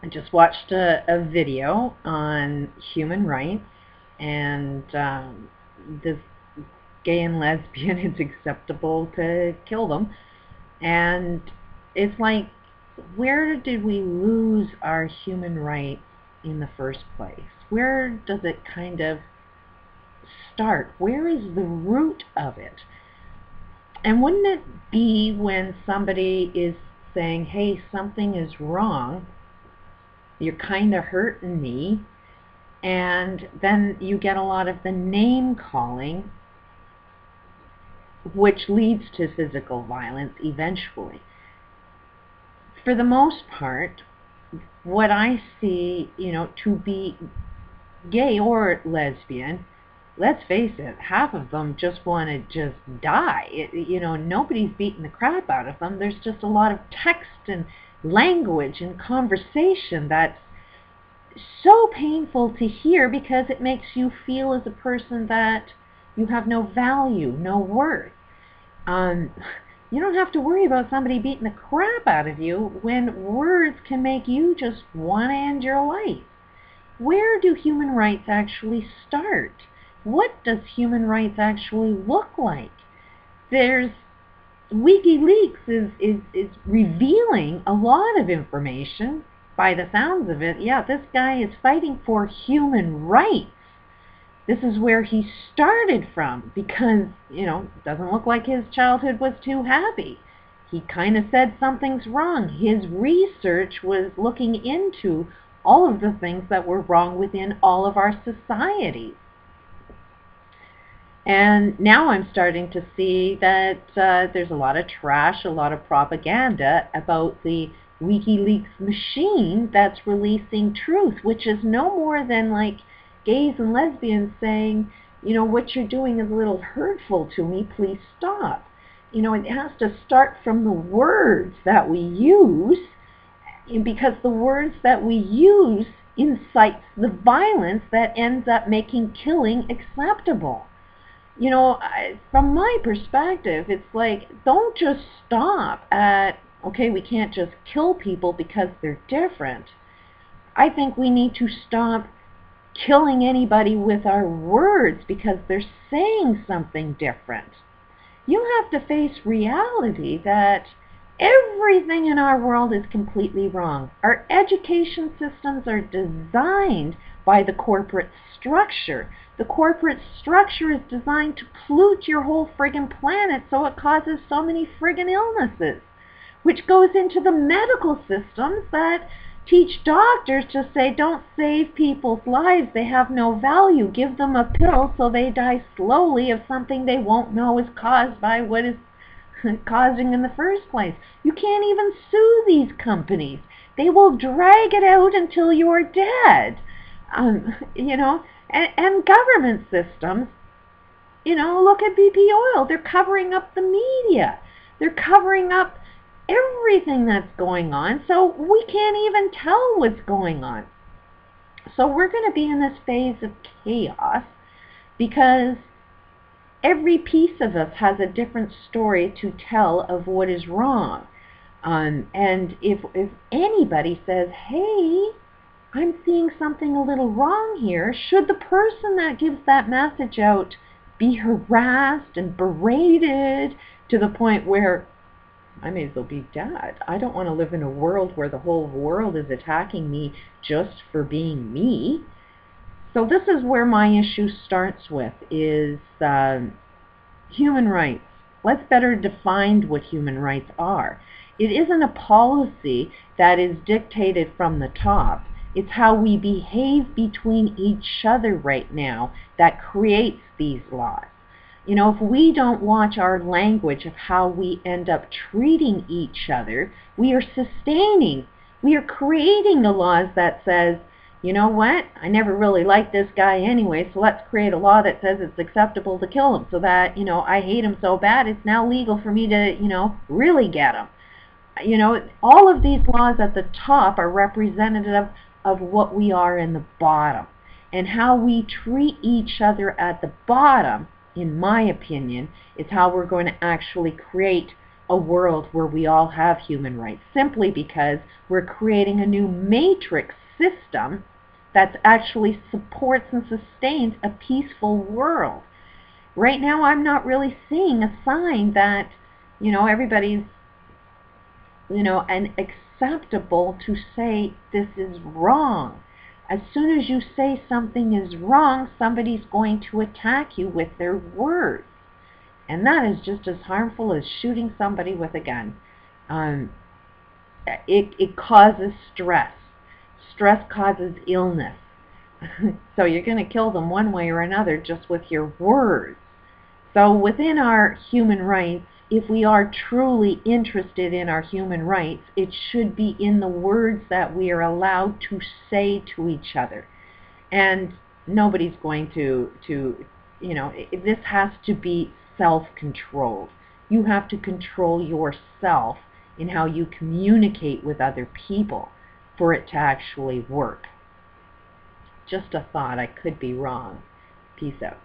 I just watched a video on human rights, and this gay and lesbian, it's acceptable to kill them. And it's like, where did we lose our human rights in the first place? Where does it kind of start? Where is the root of it? And wouldn't it be when somebody is saying, hey, something is wrong, you're kind of hurting me, and then you get a lot of the name calling, which leads to physical violence eventually. For the most part, what I see, to be gay or lesbian, let's face it, half of them just want to just die. Nobody's beating the crap out of them. There's just a lot of text and language and conversation that's so painful to hear, because it makes you feel as a person that you have no value, no worth. Um, you don't have to worry about somebody beating the crap out of you when words can make you just want to end your life. Where do human rights actually start? What does human rights actually look like? There's WikiLeaks is revealing a lot of information. By the sounds of it, yeah, this guy is fighting for human rights. This is where he started from, because, it doesn't look like his childhood was too happy. He kind of said something's wrong. His research was looking into all of the things that were wrong within all of our societies. And now I'm starting to see that there's a lot of trash, a lot of propaganda about the WikiLeaks machine that's releasing truth, which is no more than like gays and lesbians saying, what you're doing is a little hurtful to me, please stop. It has to start from the words that we use, because the words that we use incites the violence that ends up making killing acceptable. From my perspective, it's like, don't just stop at, okay, we can't just kill people because they're different. I think we need to stop killing anybody with our words because they're saying something different. You have to face reality that everything in our world is completely wrong. Our education systems are designed by the corporate structure. The corporate structure is designed to pollute your whole friggin' planet, so it causes so many friggin' illnesses, which goes into the medical systems that teach doctors to say, don't save people's lives, they have no value, give them a pill so they die slowly of something they won't know is caused by what is causing in the first place. You can't even sue these companies. They will drag it out until you're dead. And government systems, look at BP Oil. They're covering up the media. They're covering up everything that's going on, so we can't even tell what's going on. So we're going to be in this phase of chaos because every piece of us has a different story to tell of what is wrong. And if anybody says, hey, I'm seeing something a little wrong here, should the person that gives that message out be harassed and berated to the point where I may as well be dead? I don't want to live in a world where the whole world is attacking me just for being me. So this is where my issue starts with, is human rights. Let's better define what human rights are. It isn't a policy that is dictated from the top. It's how we behave between each other right now that creates these laws. If we don't watch our language of how we end up treating each other, we are creating the laws that says, you know what, I never really liked this guy anyway, so let's create a law that says it's acceptable to kill him, so that, I hate him so bad, it's now legal for me to, really get him. All of these laws at the top are representative of what we are in the bottom. And how we treat each other at the bottom, in my opinion, is how we're going to actually create a world where we all have human rights, simply because we're creating a new matrix system that actually supports and sustains a peaceful world. Right now, I'm not really seeing a sign that, everybody's, and acceptable to say this is wrong. As soon as you say something is wrong, somebody's going to attack you with their words. And that is just as harmful as shooting somebody with a gun. It causes stress. Stress causes illness. So you're going to kill them one way or another just with your words. So within our human rights, if we are truly interested in our human rights, it should be in the words that we are allowed to say to each other. And nobody's going to this has to be self-controlled. You have to control yourself in how you communicate with other people for it to actually work. Just a thought. I could be wrong. Peace out.